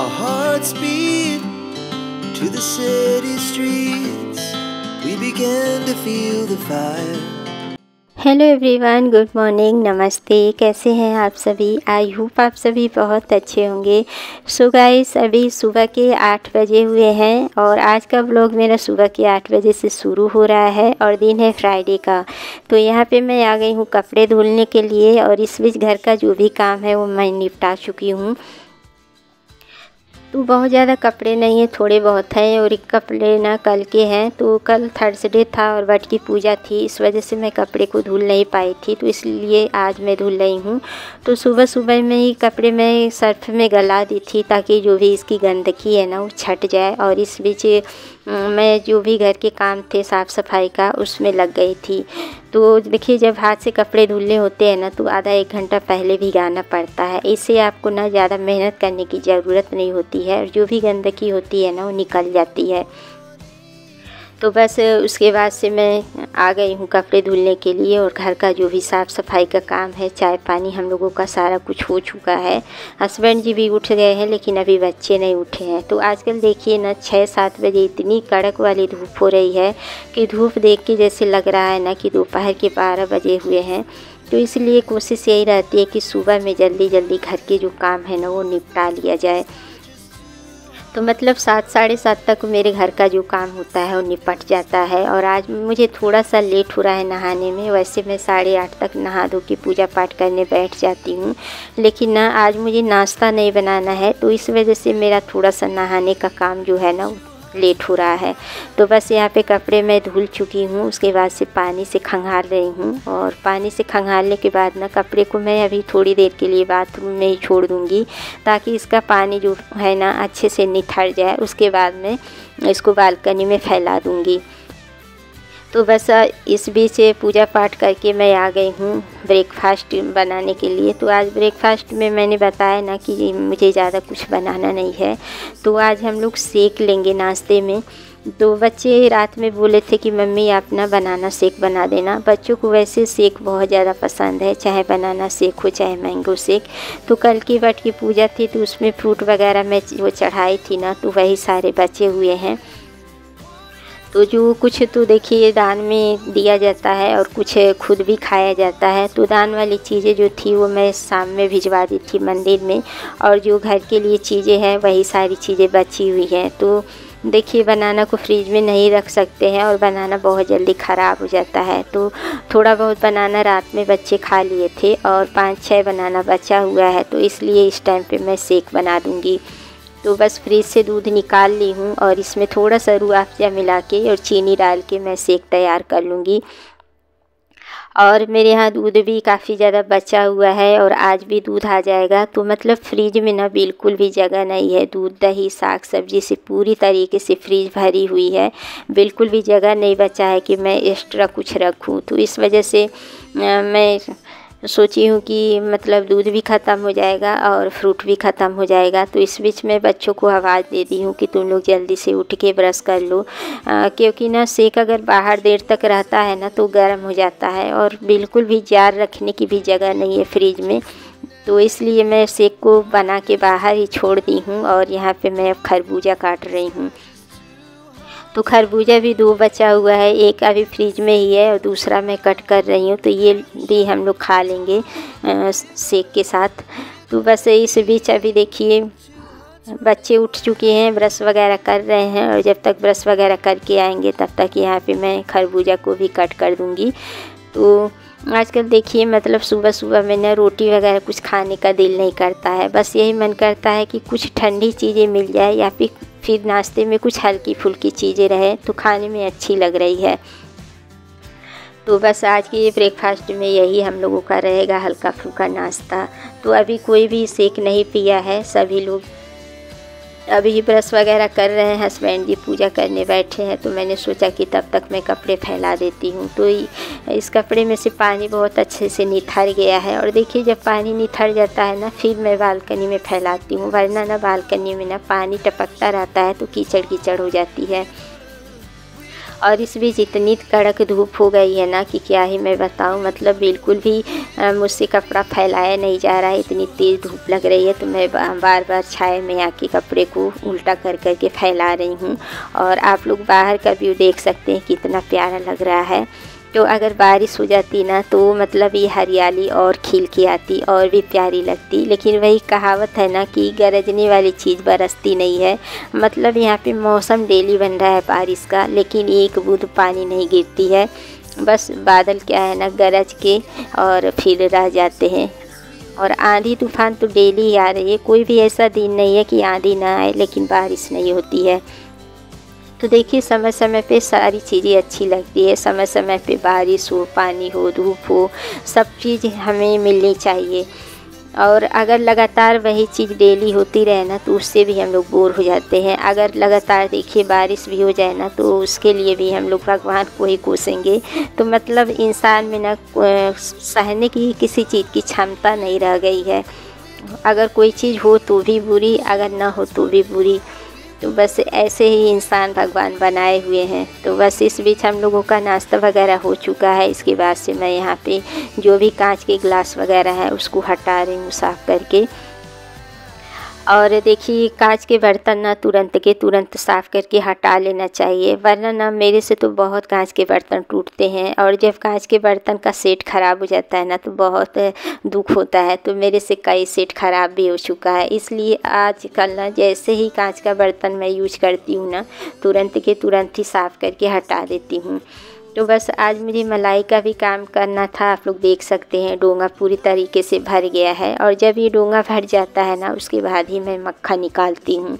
Our hearts beat to the city streets. We began to feel the fire. Hello everyone, good morning, नमस्ते। कैसे हैं आप सभी? I hope आप सभी बहुत अच्छे होंगे। सो गाइस, अभी सुबह के 8 बजे हुए हैं और आज का व्लॉग मेरा सुबह के 8 बजे से शुरू हो रहा है और दिन है फ्राइडे का। तो यहाँ पे मैं आ गई हूँ कपड़े धुलने के लिए और इस बीच घर का जो भी काम है वो मैं निपटा चुकी हूँ। तो बहुत ज़्यादा कपड़े नहीं हैं, थोड़े बहुत हैं और एक कपड़े ना कल के हैं। तो कल थर्सडे था और वट की पूजा थी, इस वजह से मैं कपड़े को धुल नहीं पाई थी, तो इसलिए आज मैं धुल रही हूँ। तो सुबह सुबह में ही कपड़े मैं सर्फ में गला दी थी ताकि जो भी इसकी गंदगी है ना वो छट जाए। और इस बीच मैं जो भी घर के काम थे साफ़ सफाई का उसमें लग गई थी। तो देखिए, जब हाथ से कपड़े धुलने होते हैं ना तो आधा 1 घंटा पहले भिगाना पड़ता है। इससे आपको ना ज़्यादा मेहनत करने की ज़रूरत नहीं होती है और जो भी गंदगी होती है ना वो निकल जाती है। तो बस उसके बाद से मैं आ गई हूँ कपड़े धुलने के लिए और घर का जो भी साफ़ सफाई का काम है, चाय पानी हम लोगों का सारा कुछ हो चुका है। हस्बैंड जी भी उठ गए हैं लेकिन अभी बच्चे नहीं उठे हैं। तो आजकल देखिए ना 6-7 बजे इतनी कड़क वाली धूप हो रही है कि धूप देख के जैसे लग रहा है ना कि दोपहर के 12 बजे हुए हैं। तो इसलिए कोशिश यही रहती है कि सुबह में जल्दी जल्दी घर के जो काम है ना वो निपटा लिया जाए। तो मतलब 7 साढ़े 7 तक मेरे घर का जो काम होता है वो निपट जाता है। और आज मुझे थोड़ा सा लेट हो रहा है नहाने में। वैसे मैं 8:30 तक नहा धो के पूजा पाठ करने बैठ जाती हूँ, लेकिन ना आज मुझे नाश्ता नहीं बनाना है, तो इस वजह से मेरा थोड़ा सा नहाने का काम जो है ना लेट हो रहा है। तो बस यहाँ पे कपड़े मैं धुल चुकी हूँ, उसके बाद से पानी से खंगाल रही हूँ। और पानी से खंगालने के बाद ना कपड़े को मैं अभी थोड़ी देर के लिए बाथरूम में ही छोड़ दूँगी ताकि इसका पानी जो है ना अच्छे से निथर जाए। उसके बाद में इसको बालकनी में फैला दूँगी। तो बस इस बीच पूजा पाठ करके मैं आ गई हूँ ब्रेकफास्ट बनाने के लिए। तो आज ब्रेकफास्ट में मैंने बताया ना कि मुझे ज़्यादा कुछ बनाना नहीं है, तो आज हम लोग सेक लेंगे नाश्ते में। तो बच्चे रात में बोले थे कि मम्मी आप ना बनाना शेक बना देना। बच्चों को वैसे शेक बहुत ज़्यादा पसंद है, चाहे बनाना शेक हो चाहे मैंगो शेक। तो कल की वट की पूजा थी तो उसमें फ्रूट वगैरह मैं वो चढ़ाई थी ना, तो वही सारे बचे हुए हैं। तो जो कुछ तो देखिए दान में दिया जाता है और कुछ खुद भी खाया जाता है। तो दान वाली चीज़ें जो थी वो मैं शाम में भिजवा दी थी मंदिर में, और जो घर के लिए चीज़ें हैं वही सारी चीज़ें बची हुई हैं। तो देखिए, बनाना को फ्रिज में नहीं रख सकते हैं और बनाना बहुत जल्दी ख़राब हो जाता है। तो थोड़ा बहुत बनाना रात में बच्चे खा लिए थे और 5-6 बनाना बचा हुआ है, तो इसलिए इस टाइम पे मैं शेक बना दूँगी। तो बस फ्रिज से दूध निकाल ली हूँ और इसमें थोड़ा सा रूह अफ़ज़ा मिला के और चीनी डाल के मैं शेक तैयार कर लूँगी। और मेरे यहाँ दूध भी काफ़ी ज़्यादा बचा हुआ है और आज भी दूध आ जाएगा। तो मतलब फ्रिज में ना बिल्कुल भी जगह नहीं है। दूध दही साग सब्ज़ी से पूरी तरीके से फ्रिज भरी हुई है, बिल्कुल भी जगह नहीं बचा है कि मैं एक्स्ट्रा कुछ रखूँ। तो इस वजह से मैं सोची हूँ कि मतलब दूध भी ख़त्म हो जाएगा और फ्रूट भी ख़त्म हो जाएगा। तो इस बीच में बच्चों को आवाज़ दे दी हूँ कि तुम लोग जल्दी से उठ के ब्रश कर लो, क्योंकि ना शेक अगर बाहर देर तक रहता है ना तो गर्म हो जाता है और बिल्कुल भी जार रखने की भी जगह नहीं है फ्रिज में। तो इसलिए मैं शेक को बना के बाहर ही छोड़ दी हूँ। और यहाँ पे मैं अब खरबूजा काट रही हूँ। तो खरबूजा भी 2 बचा हुआ है, एक अभी फ्रिज में ही है और दूसरा मैं कट कर रही हूँ। तो ये भी हम लोग खा लेंगे शेक के साथ। तो बस इस बीच अभी देखिए बच्चे उठ चुके हैं, ब्रश वगैरह कर रहे हैं और जब तक ब्रश वगैरह करके आएंगे तब तक यहाँ पे मैं खरबूजा को भी कट कर दूँगी। तो आजकल देखिए मतलब सुबह सुबह में ना रोटी वगैरह कुछ खाने का दिल नहीं करता है, बस यही मन करता है कि कुछ ठंडी चीज़ें मिल जाए या फिर नाश्ते में कुछ हल्की फुल्की चीज़ें रहे तो खाने में अच्छी लग रही है। तो बस आज के ब्रेकफास्ट में यही हम लोगों का रहेगा, हल्का फुल्का नाश्ता। तो अभी कोई भी शेक नहीं पिया है, सभी लोग अभी ब्रश वगैरह कर रहे हैं। हस्बैंड जी पूजा करने बैठे हैं, तो मैंने सोचा कि तब तक मैं कपड़े फैला देती हूँ। तो इस कपड़े में से पानी बहुत अच्छे से निथर गया है और देखिए जब पानी निथर जाता है ना फिर मैं बालकनी में फैलाती हूँ, वरना ना बालकनी में ना पानी टपकता रहता है तो कीचड़ कीचड़ हो जाती है। और इस बीच इतनी कड़क धूप हो गई है ना कि क्या ही मैं बताऊं। मतलब बिल्कुल भी मुझसे कपड़ा फैलाया नहीं जा रहा है, इतनी तेज़ धूप लग रही है। तो मैं बार बार छाया में आके कपड़े को उल्टा कर कर के फैला रही हूँ। और आप लोग बाहर का व्यू देख सकते हैं कितना प्यारा लग रहा है। तो अगर बारिश हो जाती ना तो मतलब ये हरियाली और खिल के आती और भी प्यारी लगती। लेकिन वही कहावत है ना कि गरजने वाली चीज़ बरसती नहीं है। मतलब यहाँ पे मौसम डेली बन रहा है बारिश का, लेकिन एक बूंद पानी नहीं गिरती है। बस बादल क्या है ना गरज के और फिर रह जाते हैं। और आंधी तूफान तो डेली ही आ रही है, कोई भी ऐसा दिन नहीं है कि आंधी ना आए लेकिन बारिश नहीं होती है। तो देखिए समय समय पे सारी चीज़ें अच्छी लगती है। समय समय पे बारिश हो, पानी हो, धूप हो, सब चीज़ हमें मिलनी चाहिए। और अगर लगातार वही चीज़ डेली होती रहे ना तो उससे भी हम लोग बोर हो जाते हैं। अगर लगातार देखिए बारिश भी हो जाए ना तो उसके लिए भी हम लोग भगवान को ही कोसेंगे। तो मतलब इंसान में ना सहने की किसी चीज़ की क्षमता नहीं रह गई है। अगर कोई चीज़ हो तो भी बुरी, अगर ना हो तो भी बुरी। तो बस ऐसे ही इंसान भगवान बनाए हुए हैं। तो बस इस बीच हम लोगों का नाश्ता वगैरह हो चुका है। इसके बाद से मैं यहाँ पे जो भी कांच के गिलास वगैरह है उसको हटा रही हूँ साफ़ करके। और देखिए कांच के बर्तन ना तुरंत के तुरंत साफ़ करके हटा लेना चाहिए, वरना ना मेरे से तो बहुत कांच के बर्तन टूटते हैं। और जब कांच के बर्तन का सेट ख़राब हो जाता है ना तो बहुत दुख होता है। तो मेरे से कई सेट ख़राब भी हो चुका है। इसलिए आजकल ना जैसे ही कांच का बर्तन मैं यूज करती हूँ ना तुरंत के तुरंत ही साफ़ करके हटा देती हूँ। तो बस आज मुझे मलाई का भी काम करना था। आप लोग देख सकते हैं डोंगा पूरी तरीके से भर गया है। और जब ये डोंगा भर जाता है ना उसके बाद ही मैं मक्खन निकालती हूँ।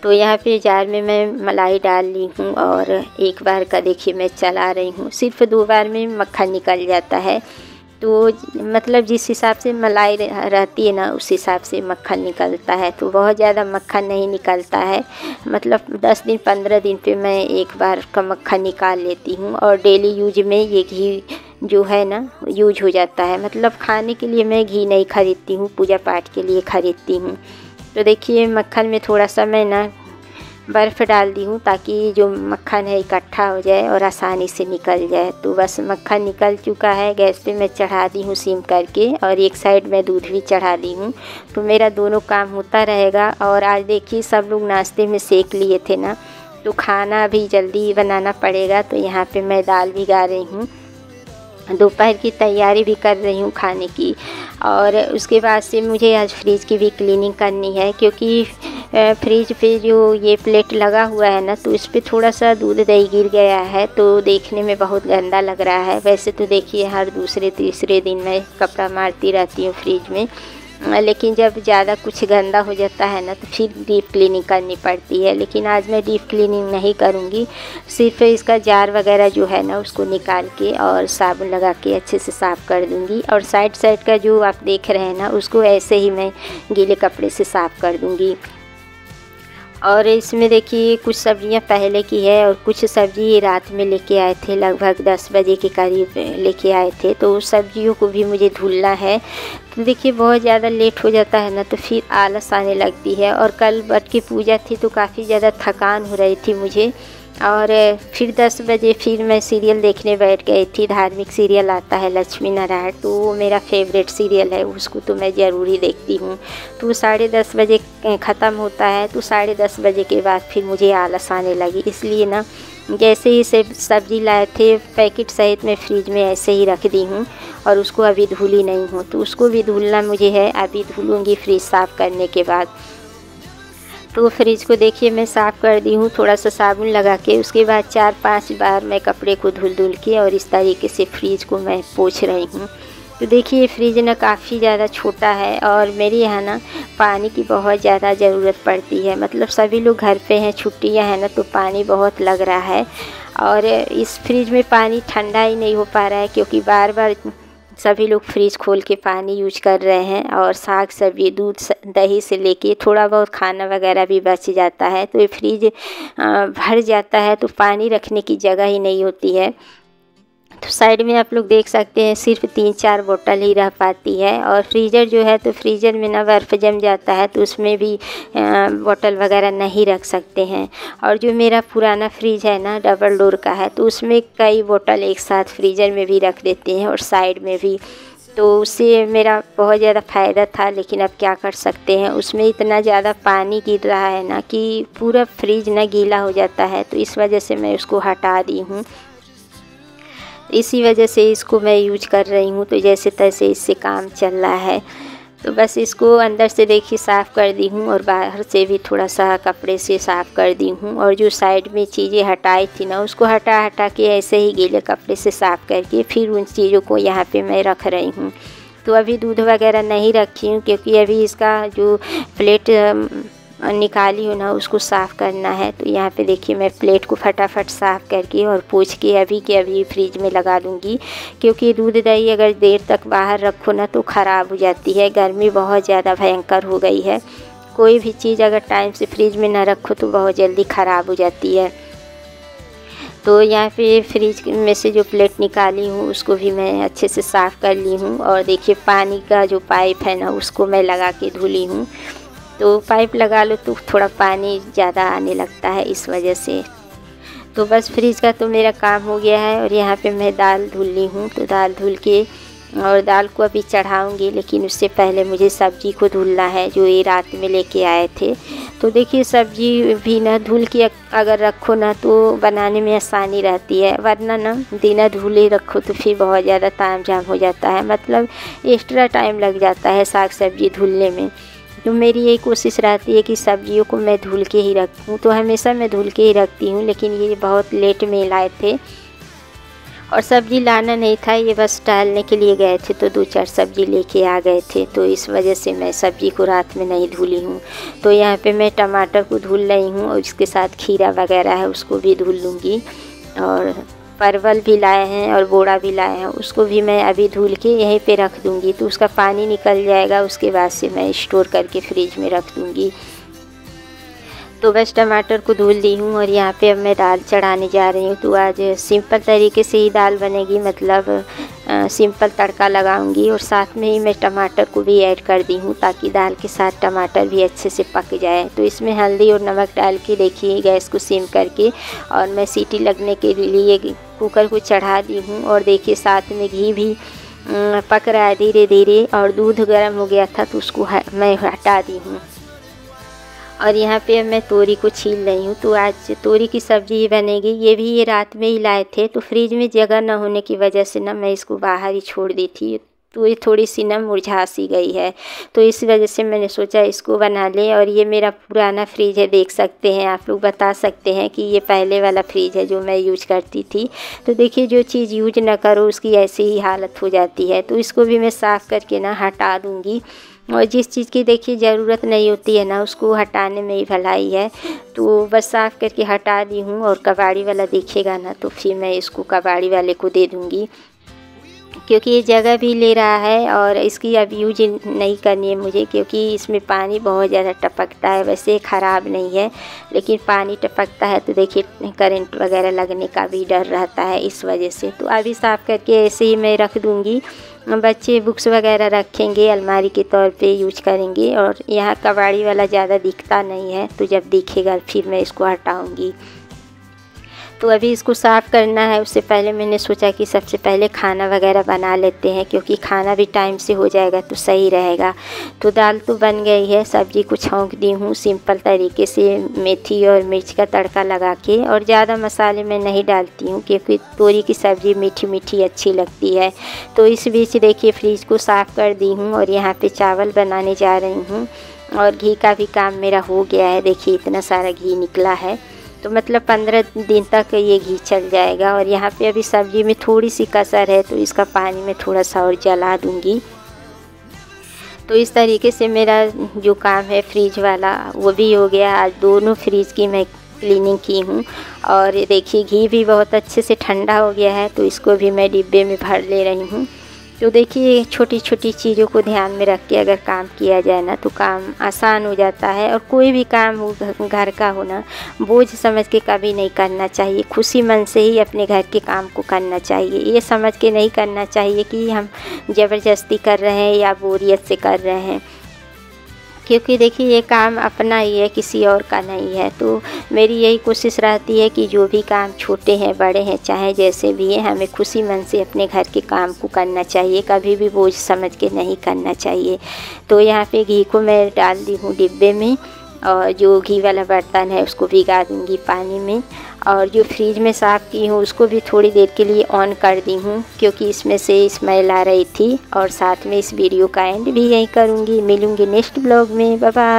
तो यहाँ पे जार में मैं मलाई डाल ली हूँ और एक बार का देखिए मैं चला रही हूँ। सिर्फ 2 बार में मक्खन निकल जाता है। तो मतलब जिस हिसाब से मलाई रहती है ना उस हिसाब से मक्खन निकलता है। तो बहुत ज़्यादा मक्खन नहीं निकलता है। मतलब 10 दिन 15 दिन पे मैं एक बार का मक्खन निकाल लेती हूँ। और डेली यूज में ये घी जो है ना यूज हो जाता है। मतलब खाने के लिए मैं घी नहीं खरीदती हूँ, पूजा पाठ के लिए खरीदती हूँ। तो देखिए मक्खन में थोड़ा सा मैं ना बर्फ़ डाल दी हूँ ताकि जो मक्खन है इकट्ठा हो जाए और आसानी से निकल जाए। तो बस मक्खन निकल चुका है। गैस पे मैं चढ़ा दी हूँ सिम करके और एक साइड में दूध भी चढ़ा दी हूँ। तो मेरा दोनों काम होता रहेगा। और आज देखिए सब लोग नाश्ते में सेक लिए थे ना तो खाना भी जल्दी बनाना पड़ेगा। तो यहाँ पे मैं दाल भिगा रही हूँ, दोपहर की तैयारी भी कर रही हूँ खाने की। और उसके बाद से मुझे आज फ्रिज की भी क्लीनिंग करनी है, क्योंकि फ्रिज पे जो ये प्लेट लगा हुआ है ना तो इस पर थोड़ा सा दूध दही गिर गया है। तो देखने में बहुत गंदा लग रहा है। वैसे तो देखिए हर दूसरे तीसरे दिन मैं कपड़ा मारती रहती हूँ फ्रिज में, लेकिन जब ज़्यादा कुछ गंदा हो जाता है ना तो फिर डीप क्लीनिंग करनी पड़ती है। लेकिन आज मैं डीप क्लीनिंग नहीं करूँगी, सिर्फ इसका जार वगैरह जो है ना उसको निकाल के और साबुन लगा के अच्छे से साफ़ कर दूँगी। और साइड साइड का जो आप देख रहे हैं ना उसको ऐसे ही मैं गीले कपड़े से साफ़ कर दूँगी। और इसमें देखिए कुछ सब्जियां पहले की है और कुछ सब्ज़ी रात में लेके आए थे, लगभग 10 बजे के करीब लेके आए थे। तो उस सब्जियों को भी मुझे धुलना है। तो देखिए बहुत ज़्यादा लेट हो जाता है ना तो फिर आलस आने लगती है। और कल वट की पूजा थी तो काफ़ी ज़्यादा थकान हो रही थी मुझे। और फिर 10 बजे फिर मैं सीरियल देखने बैठ गई थी। धार्मिक सीरियल आता है लक्ष्मी नारायण, तो वो मेरा फेवरेट सीरियल है, उसको तो मैं ज़रूर ही देखती हूँ। तो 10:30 बजे ख़त्म होता है। तो 10:30 बजे के बाद फिर मुझे आलस आने लगी। इसलिए ना जैसे ही से सब्ज़ी लाए थे पैकेट सहित मैं फ्रिज में ऐसे ही रख दी हूँ और उसको अभी धुली नहीं हूँ। तो उसको भी धुलना मुझे है, अभी धुलूँगी फ्रिज साफ़ करने के बाद। तो फ्रिज को देखिए मैं साफ़ कर दी हूँ थोड़ा सा साबुन लगा के। उसके बाद 4-5 बार मैं कपड़े को धुल के और इस तरीके से फ्रिज को मैं पोंछ रही हूँ। तो देखिए फ्रिज ना काफ़ी ज़्यादा छोटा है और मेरे यहाँ ना पानी की बहुत ज़्यादा ज़रूरत पड़ती है। मतलब सभी लोग घर पे हैं, छुट्टियाँ हैं ना तो पानी बहुत लग रहा है। और इस फ्रिज में पानी ठंडा ही नहीं हो पा रहा है, क्योंकि बार बार सभी लोग फ्रिज खोल के पानी यूज कर रहे हैं। और साग सब्जी दूध दही से लेके थोड़ा बहुत खाना वगैरह भी बच जाता है। तो ये फ्रिज भर जाता है तो पानी रखने की जगह ही नहीं होती है। तो साइड में आप लोग देख सकते हैं सिर्फ 3-4 बोतल ही रह पाती है। और फ्रीज़र जो है तो फ्रीज़र में ना बर्फ़ जम जाता है तो उसमें भी बोतल वगैरह नहीं रख सकते हैं। और जो मेरा पुराना फ्रिज है ना डबल डोर का है, तो उसमें कई बोतल एक साथ फ्रीज़र में भी रख देते हैं और साइड में भी, तो उससे मेरा बहुत ज़्यादा फ़ायदा था। लेकिन अब क्या कर सकते हैं, उसमें इतना ज़्यादा पानी गिर रहा है ना कि पूरा फ्रिज ना गीला हो जाता है, तो इस वजह से मैं उसको हटा दी हूँ। इसी वजह से इसको मैं यूज कर रही हूँ, तो जैसे तैसे इससे काम चल रहा है। तो बस इसको अंदर से देखिए साफ़ कर दी हूँ और बाहर से भी थोड़ा सा कपड़े से साफ़ कर दी हूँ। और जो साइड में चीज़ें हटाई थी ना, उसको हटा हटा के ऐसे ही गीले कपड़े से साफ़ करके फिर उन चीज़ों को यहाँ पे मैं रख रही हूँ। तो अभी दूध वगैरह नहीं रखी हूँ क्योंकि अभी इसका जो प्लेट निकाली हूँ ना उसको साफ़ करना है। तो यहाँ पे देखिए मैं प्लेट को फटाफट साफ़ करके और पोंछ के अभी के अभी फ्रिज में लगा दूँगी, क्योंकि दूध दही अगर देर तक बाहर रखो ना तो ख़राब हो जाती है। गर्मी बहुत ज़्यादा भयंकर हो गई है, कोई भी चीज़ अगर टाइम से फ्रिज में ना रखो तो बहुत जल्दी ख़राब हो जाती है। तो यहाँ पे फ्रिज में से जो प्लेट निकाली हूँ उसको भी मैं अच्छे से साफ़ कर ली हूँ। और देखिए पानी का जो पाइप है ना उसको मैं लगा के धुली हूँ। तो पाइप लगा लो तो थोड़ा पानी ज़्यादा आने लगता है, इस वजह से। तो बस फ्रिज का तो मेरा काम हो गया है। और यहाँ पे मैं दाल धुल ली हूँ, तो दाल धुल के और दाल को अभी चढ़ाऊँगी, लेकिन उससे पहले मुझे सब्ज़ी को धुलना है जो ये रात में लेके आए थे। तो देखिए सब्ज़ी भी ना धुल के अगर रखो ना तो बनाने में आसानी रहती है, वरना ना बिना धुले रखो तो फिर बहुत ज़्यादा ताम झाम हो जाता है, मतलब एक्स्ट्रा टाइम लग जाता है साग सब्ज़ी धुलने में। तो मेरी यही कोशिश रहती है कि सब्जियों को मैं धुल के ही रखूँ, तो हमेशा मैं धुल के ही रखती हूँ। लेकिन ये बहुत लेट में लाए थे और सब्ज़ी लाना नहीं था, ये बस टहलने के लिए गए थे तो 2-4 सब्ज़ी लेके आ गए थे, तो इस वजह से मैं सब्ज़ी को रात में नहीं धुली हूँ। तो यहाँ पे मैं टमाटर को धुल रही हूँ और इसके साथ खीरा वगैरह है उसको भी धुल लूँगी। और परवल भी लाए हैं और बोड़ा भी लाए हैं, उसको भी मैं अभी धुल के यहीं पे रख दूँगी, तो उसका पानी निकल जाएगा, उसके बाद से मैं स्टोर करके फ्रिज में रख दूँगी। तो बस टमाटर को धुल दी हूँ और यहाँ पे अब मैं दाल चढ़ाने जा रही हूँ। तो आज सिंपल तरीके से ही दाल बनेगी, मतलब सिंपल तड़का लगाऊंगी और साथ में ही मैं टमाटर को भी ऐड कर दी हूँ ताकि दाल के साथ टमाटर भी अच्छे से पक जाए। तो इसमें हल्दी और नमक डाल के देखिए गैस को सिम करके और मैं सीटी लगने के लिए कुकर को चढ़ा दी हूँ। और देखिए साथ में घी भी पक रहा है धीरे धीरे और दूध गर्म हो गया था तो उसको मैं हटा दी हूँ। और यहाँ पे मैं तोरी को छील रही हूँ। तो आज तोरी की सब्ज़ी ही बनेगी। ये रात में ही लाए थे, तो फ्रिज में जगह न होने की वजह से ना मैं इसको बाहर ही छोड़ दी थी, तो ये थोड़ी सी ना मुरझा सी गई है, तो इस वजह से मैंने सोचा इसको बना लें। और ये मेरा पुराना फ्रिज है, देख सकते हैं आप लोग, बता सकते हैं कि ये पहले वाला फ्रिज है जो मैं यूज करती थी। तो देखिए जो चीज़ यूज ना करो उसकी ऐसी ही हालत हो जाती है, तो इसको भी मैं साफ़ करके ना हटा दूँगी। और जिस चीज़ की देखिए ज़रूरत नहीं होती है ना उसको हटाने में ही भलाई है, तो बस साफ़ करके हटा दी हूँ। और कबाड़ी वाला देखेगा ना तो फिर मैं इसको कबाड़ी वाले को दे दूँगी, क्योंकि ये जगह भी ले रहा है और इसकी अब यूज नहीं करनी है मुझे, क्योंकि इसमें पानी बहुत ज़्यादा टपकता है। वैसे ख़राब नहीं है लेकिन पानी टपकता है तो देखिए करंट वगैरह लगने का भी डर रहता है, इस वजह से। तो अभी साफ़ करके ऐसे ही मैं रख दूँगी। बच्चे बुक्स वगैरह रखेंगे, अलमारी के तौर पे यूज करेंगे। और यहाँ कबाड़ी वाला ज़्यादा दिखता नहीं है, तो जब दिखेगा फिर मैं इसको हटाऊँगी। तो अभी इसको साफ़ करना है, उससे पहले मैंने सोचा कि सबसे पहले खाना वगैरह बना लेते हैं, क्योंकि खाना भी टाइम से हो जाएगा तो सही रहेगा। तो दाल तो बन गई है, सब्ज़ी को छौंक दी हूँ सिंपल तरीके से मेथी और मिर्च का तड़का लगा के, और ज़्यादा मसाले मैं नहीं डालती हूँ क्योंकि तोरी की सब्ज़ी मीठी मीठी अच्छी लगती है। तो इस बीच देखिए फ्रिज को साफ़ कर दी हूँ और यहाँ पर चावल बनाने जा रही हूँ। और घी का भी काम मेरा हो गया है, देखिए इतना सारा घी निकला है, तो मतलब 15 दिन तक ये घी चल जाएगा। और यहाँ पे अभी सब्ज़ी में थोड़ी सी कसर है तो इसका पानी में थोड़ा सा और जला दूँगी। तो इस तरीके से मेरा जो काम है फ्रिज वाला वो भी हो गया। आज दोनों फ्रिज की मैं क्लीनिंग की हूँ। और देखिए घी भी बहुत अच्छे से ठंडा हो गया है, तो इसको भी मैं डिब्बे में भर ले रही हूँ। तो देखिए छोटी छोटी चीज़ों को ध्यान में रख के अगर काम किया जाए ना तो काम आसान हो जाता है। और कोई भी काम हो घर का हो ना, बोझ समझ के कभी नहीं करना चाहिए। खुशी मन से ही अपने घर के काम को करना चाहिए, ये समझ के नहीं करना चाहिए कि हम ज़बरदस्ती कर रहे हैं या बोरियत से कर रहे हैं, क्योंकि देखिए ये काम अपना ही है, किसी और का नहीं है। तो मेरी यही कोशिश रहती है कि जो भी काम छोटे हैं बड़े हैं चाहे जैसे भी हैं, हमें खुशी मन से अपने घर के काम को करना चाहिए, कभी भी बोझ समझ के नहीं करना चाहिए। तो यहाँ पे घी को मैं डाल दी हूँ डिब्बे में, और जो घी वाला बर्तन है उसको भिगा दूँगी पानी में, और जो फ्रिज में साफ़ की हूँ उसको भी थोड़ी देर के लिए ऑन कर दी हूँ, क्योंकि इसमें से स्मेल आ रही थी। और साथ में इस वीडियो का एंड भी यहीं करूँगी। मिलूँगी नेक्स्ट ब्लॉग में। Bye bye.